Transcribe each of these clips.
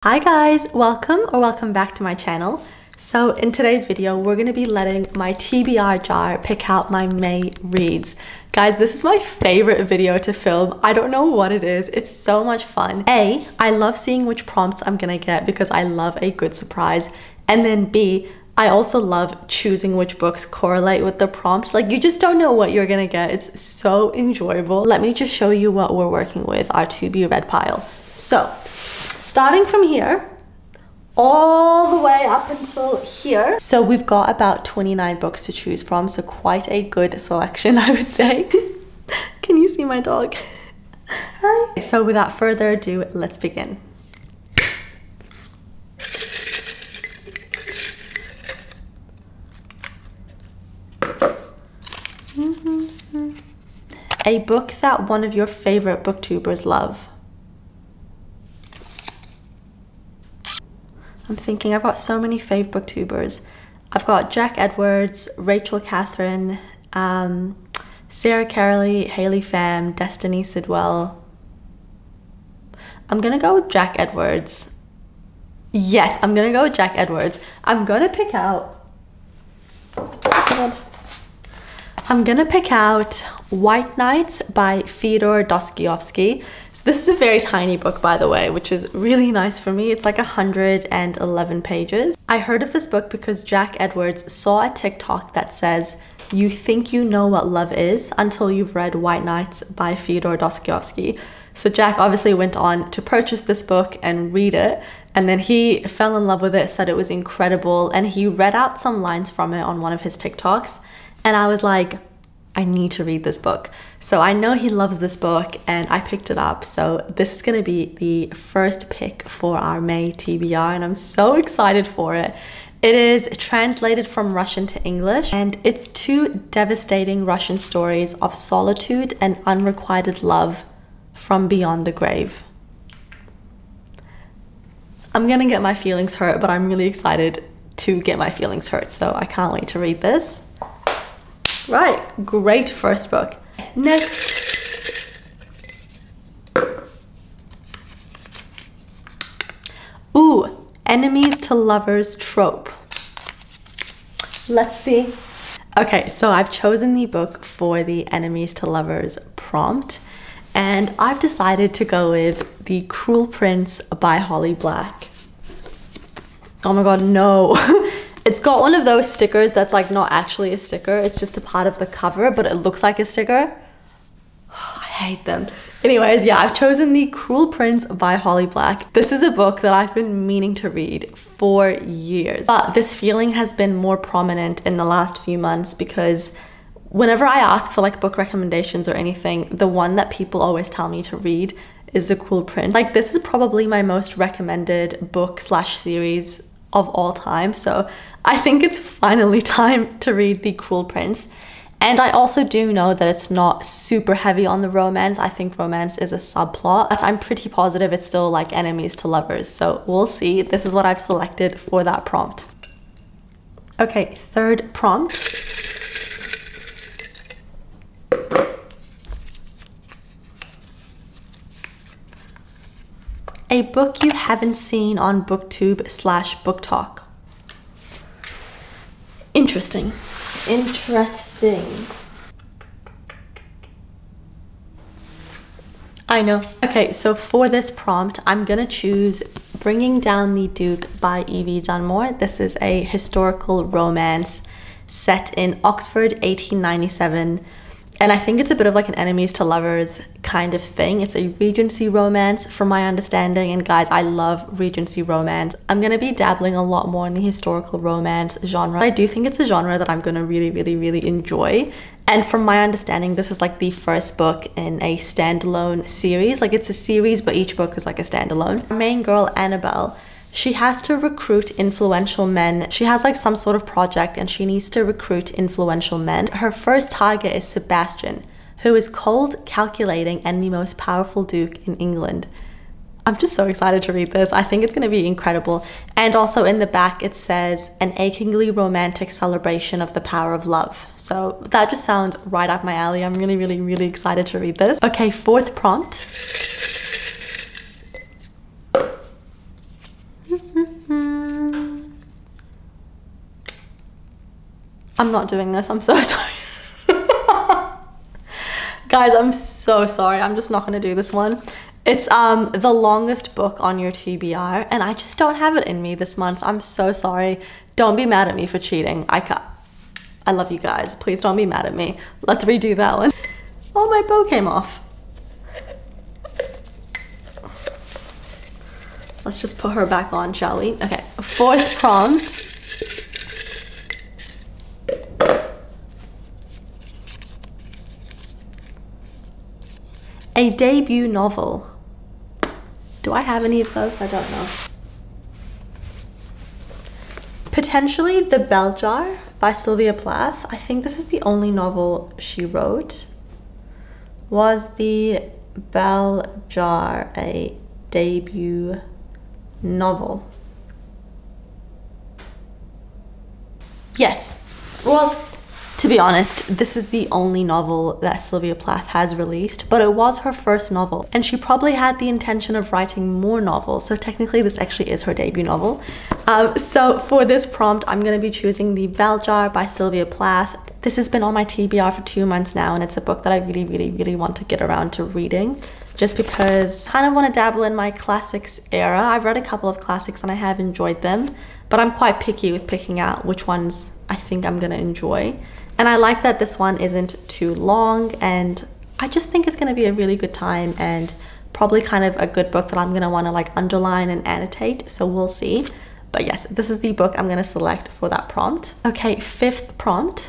Hi guys, welcome back to my channel. So in today's video, we're going to be letting my TBR jar pick out my May reads. Guys, this is my favorite video to film. I don't know what it is. It's so much fun. A, I love seeing which prompts I'm going to get because I love a good surprise. And then B, I also love choosing which books correlate with the prompts. Like, you just don't know what you're going to get. It's so enjoyable. Let me just show you what we're working with, our to be read pile. So starting from here, all the way up until here. So we've got about 29 books to choose from, so quite a good selection, I would say. Can you see my dog? Hi. So without further ado, let's begin. A book that one of your favorite booktubers love. I'm thinking I've got so many fave booktubers. I've got Jack Edwards, Rachel Catherine, Sarah Carolee, Hayley Pham, Destiny Sidwell. I'm gonna go with Jack Edwards. Yes, I'm gonna go with Jack Edwards. I'm gonna pick out White Nights by Fyodor Dostoevsky. This is a very tiny book, by the way, which is really nice for me. It's like 111 pages. I heard of this book because Jack Edwards saw a TikTok that says, "You think you know what love is until you've read White Nights by Fyodor Dostoevsky." So Jack obviously went on to purchase this book and read it. And then he fell in love with it, said it was incredible. And he read out some lines from it on one of his TikToks. And I was like, I need to read this book. So I know he loves this book and I picked it up. So this is gonna be the first pick for our May TBR and I'm so excited for it. It is translated from Russian to English and it's two devastating Russian stories of solitude and unrequited love from beyond the grave. I'm gonna get my feelings hurt, but I'm really excited to get my feelings hurt. So I can't wait to read this. Right, great first book. Next. Ooh, enemies to lovers trope. Let's see. Okay, so I've chosen the book for the enemies to lovers prompt, and I've decided to go with The Cruel Prince by Holly Black. Oh my god, no. It's got one of those stickers that's like not actually a sticker. It's just a part of the cover, but it looks like a sticker. I hate them. Anyways, yeah, I've chosen The Cruel Prince by Holly Black. This is a book that I've been meaning to read for years. But this feeling has been more prominent in the last few months because whenever I ask for like book recommendations or anything, the one that people always tell me to read is The Cruel Prince. Like, this is probably my most recommended book slash series of all time, so I think it's finally time to read The Cruel Prince. And I also do know that it's not super heavy on the romance. I think romance is a subplot, but I'm pretty positive it's still like enemies to lovers, so we'll see. This is what I've selected for that prompt. Okay, third prompt. A book you haven't seen on BookTube / BookTok. Interesting. I know. Okay, so for this prompt, I'm gonna choose Bringing Down the Duke by Evie Dunmore. This is a historical romance set in Oxford, 1897. And I think it's a bit of like an enemies to lovers kind of thing. It's a Regency romance from my understanding. And guys, I love Regency romance. I'm gonna be dabbling a lot more in the historical romance genre. I do think it's a genre that I'm gonna really enjoy. And from my understanding, this is like the first book in a standalone series. Like, it's a series, but each book is like a standalone. Our main girl, Annabelle, she has to recruit influential men. She has like some sort of project and she needs to recruit influential men. Her first target is Sebastian, who is cold, calculating, and the most powerful duke in England. I'm just so excited to read this. I think it's going to be incredible. And also in the back it says, an achingly romantic celebration of the power of love. So that just sounds right up my alley. I'm really excited to read this. Okay, fourth prompt. I'm not doing this. I'm so sorry. Guys, I'm so sorry. I'm just not going to do this one. It's the longest book on your TBR, and I just don't have it in me this month. I'm so sorry. Don't be mad at me for cheating. I love you guys. Please don't be mad at me. Let's redo that one. Oh, my bow came off. Let's just put her back on, shall we? Okay, fourth prompt. A debut novel. Do I have any of those? I don't know. Potentially The Bell Jar by Sylvia Plath. I think this is the only novel she wrote. Was The Bell Jar a debut novel? Yes. Well, to be honest, this is the only novel that Sylvia Plath has released, but it was her first novel, and she probably had the intention of writing more novels, so technically this actually is her debut novel. So for this prompt, I'm going to be choosing The Bell Jar by Sylvia Plath. This has been on my TBR for 2 months now, and it's a book that I really want to get around to reading, just because I kind of want to dabble in my classics era. I've read a couple of classics and I have enjoyed them, but I'm quite picky with picking out which ones I think I'm going to enjoy. And I like that this one isn't too long, and I just think it's going to be a really good time and probably kind of a good book that I'm going to want to like underline and annotate, so we'll see. But yes, this is the book I'm going to select for that prompt. Okay, fifth prompt.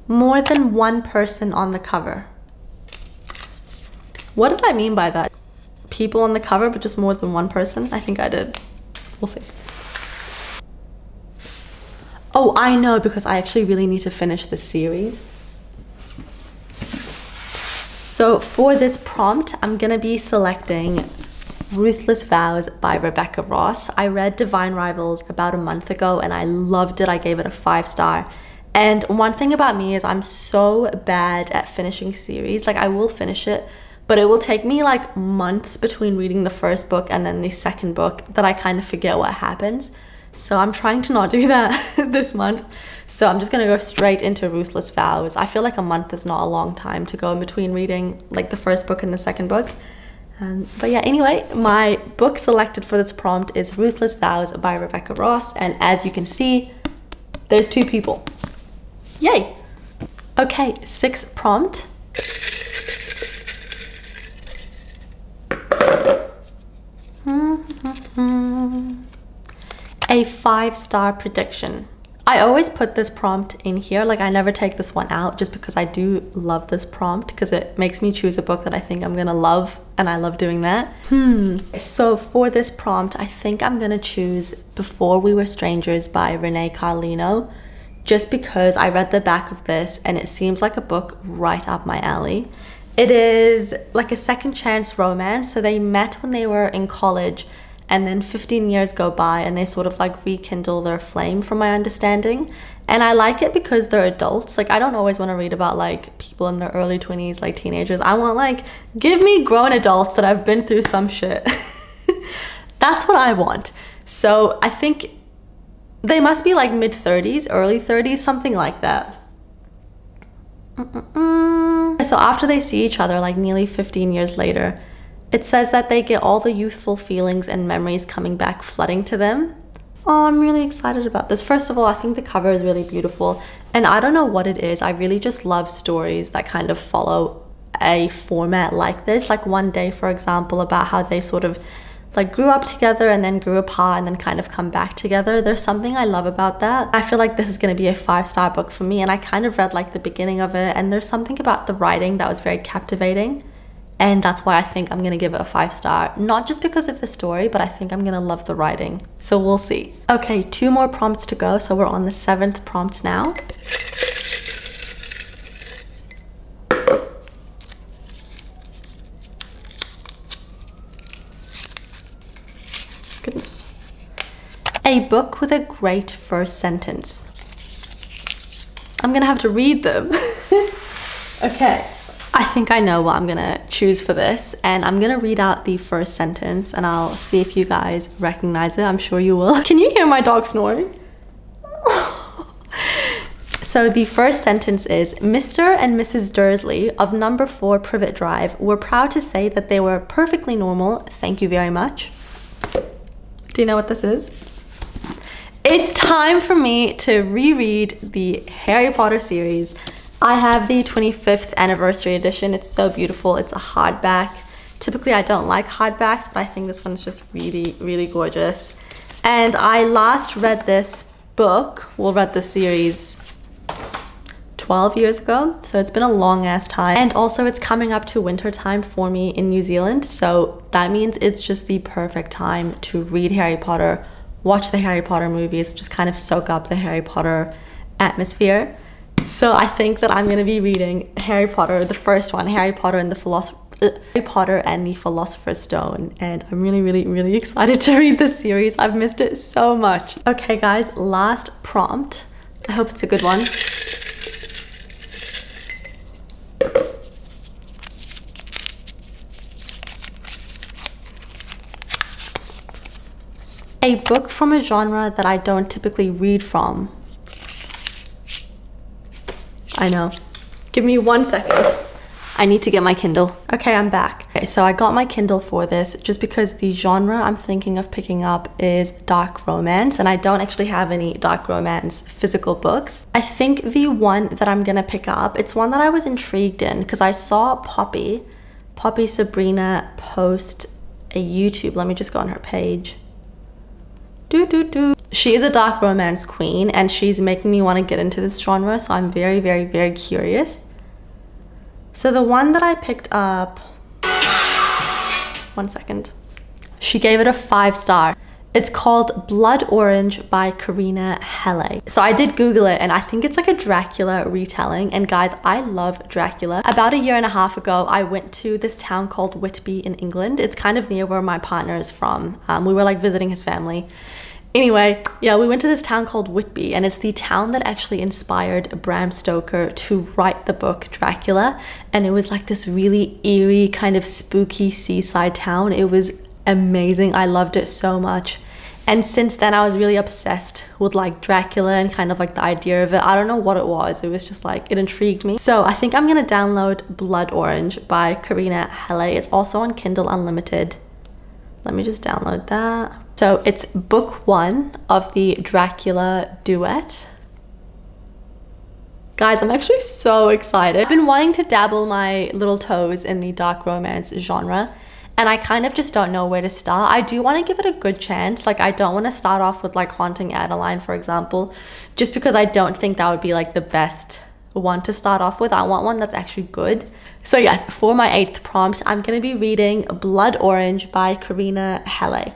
More than one person on the cover. What did I mean by that? People on the cover, but just more than one person? I think I did. We'll see. Oh, I know, because I actually really need to finish this series. So for this prompt, I'm gonna be selecting Ruthless Vows by Rebecca Ross. I read Divine Rivals about a month ago and I loved it. I gave it a 5-star. And one thing about me is I'm so bad at finishing series. Like, I will finish it, but it will take me like months between reading the first book and then the second book that I kind of forget what happens. So I'm trying to not do that this month. So I'm just gonna go straight into Ruthless Vows. I feel like a month is not a long time to go in between reading like the first book and the second book. But yeah, anyway, my book selected for this prompt is Ruthless Vows by Rebecca Ross. And as you can see, there's 2 people. Yay. Okay, 6th prompt. A 5-star prediction. I always put this prompt in here, like I never take this one out, just because I do love this prompt because it makes me choose a book that I think I'm gonna love, and I love doing that. So for this prompt, I think I'm gonna choose Before We Were Strangers by Renee Carlino, just because I read the back of this and it seems like a book right up my alley. It is like a second chance romance. So they met when they were in college, and then 15 years go by and they sort of like rekindle their flame, from my understanding. And I like it because they're adults. Like, I don't always want to read about like people in their early 20s, like teenagers. I want like, give me grown adults that have been through some shit. That's what I want. So I think they must be like mid-30s, early 30s, something like that. So after they see each other like nearly 15 years later, it says that they get all the youthful feelings and memories coming back, flooding to them. Oh, I'm really excited about this. First of all, I think the cover is really beautiful, and I don't know what it is. I really just love stories that kind of follow a format like this. Like One Day, for example, about how they sort of like grew up together and then grew apart and then kind of come back together. There's something I love about that. I feel like this is going to be a 5-star book for me, and I kind of read like the beginning of it, and there's something about the writing that was very captivating. And that's why I think I'm gonna give it a 5-star. Not just because of the story, but I think I'm gonna love the writing. So we'll see. Okay, 2 more prompts to go. So we're on the 7th prompt now. Goodness. A book with a great first sentence. I'm gonna have to read them. Okay. I think I know what I'm gonna choose for this, and I'm gonna read out the first sentence and I'll see if you guys recognize it. I'm sure you will. Can you hear my dog snoring? So the first sentence is, Mr. and Mrs. Dursley of number 4 Privet Drive were proud to say that they were perfectly normal. Thank you very much. Do you know what this is? It's time for me to reread the Harry Potter series. I have the 25th anniversary edition. It's so beautiful. It's a hardback. Typically I don't like hardbacks, but I think this one's just really, really gorgeous. And I last read this book, read the series 12 years ago, so it's been a long ass time. And also it's coming up to winter time for me in New Zealand, so that means it's just the perfect time to read Harry Potter, watch the Harry Potter movies, just kind of soak up the Harry Potter atmosphere. So I think that I'm going to be reading Harry Potter, the first one, Harry Potter and the Philosopher's Stone, and I'm really, really, really excited to read this series. I've missed it so much. Okay guys, last prompt. I hope it's a good one. A book from a genre that I don't typically read from. I know. Give me 1 second. I need to get my Kindle. Okay, I'm back. Okay, so I got my Kindle for this just because the genre I'm thinking of picking up is dark romance, and I don't actually have any dark romance physical books. I think the one that I'm gonna pick up, it's one that I was intrigued in because I saw Poppy Sabrina post a YouTube. Let me just go on her page. She is a dark romance queen and she's making me want to get into this genre, so I'm very, very, very curious. So the one that I picked up, 1 second, she gave it a 5-star. It's called Blood Orange by Karina Hele. So I did Google it and I think it's like a Dracula retelling, and guys, I love Dracula. About 1.5 years ago, I went to this town called Whitby in England. It's kind of near where my partner is from. We were like visiting his family. Anyway, yeah, we went to this town called Whitby, and it's the town that actually inspired Bram Stoker to write the book Dracula. And it was like this really eerie, kind of spooky seaside town. It was amazing. I loved it so much. And since then, I was really obsessed with like Dracula and kind of like the idea of it. I don't know what it was. It was just like, it intrigued me. So I think I'm gonna download Blood Orange by Karina Hele. It's also on Kindle Unlimited. Let me just download that. So it's book 1 of the Dracula duet. Guys, I'm actually so excited. I've been wanting to dabble my little toes in the dark romance genre, and I kind of just don't know where to start. I do want to give it a good chance. Like, I don't want to start off with like Haunting Adeline, for example, just because I don't think that would be like the best one to start off with. I want one that's actually good. So yes, for my 8th prompt, I'm going to be reading Blood Orange by Karina Hele.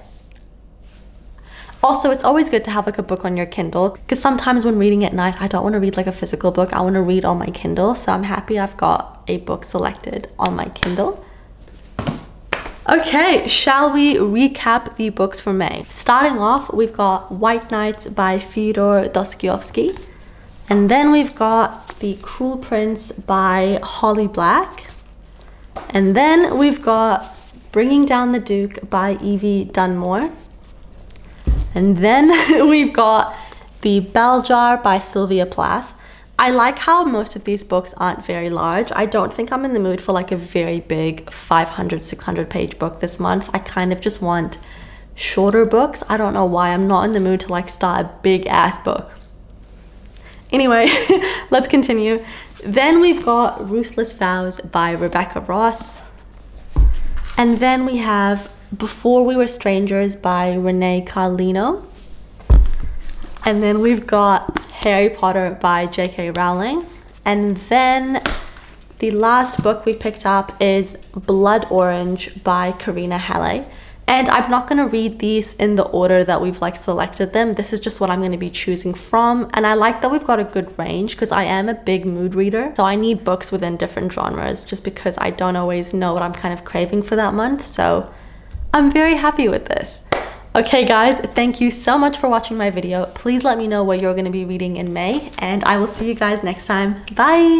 Also, it's always good to have like a book on your Kindle, because sometimes when reading at night, I don't want to read like a physical book. I want to read on my Kindle. So I'm happy I've got a book selected on my Kindle. Okay, shall we recap the books for May? Starting off, we've got White Nights by Fyodor Dostoevsky. And then we've got The Cruel Prince by Holly Black. And then we've got Bringing Down the Duke by Evie Dunmore. And then we've got The Bell Jar by Sylvia Plath. I like how most of these books aren't very large. I don't think I'm in the mood for like a very big 500, 600 page book this month. I kind of just want shorter books. I don't know why. I'm not in the mood to like start a big ass book. Anyway, let's continue. Then we've got Ruthless Vows by Rebecca Ross. And then we have Before We Were Strangers by Renee Carlino. And then we've got Harry Potter by J.K. Rowling. And then the last book we picked up is Blood Orange by Karina Hele. And I'm not going to read these in the order that we've like selected them. This is just what I'm going to be choosing from. And I like that we've got a good range because I am a big mood reader. So I need books within different genres just because I don't always know what I'm kind of craving for that month. So I'm very happy with this. Okay guys, thank you so much for watching my video. Please let me know what you're going to be reading in May, and I will see you guys next time. Bye!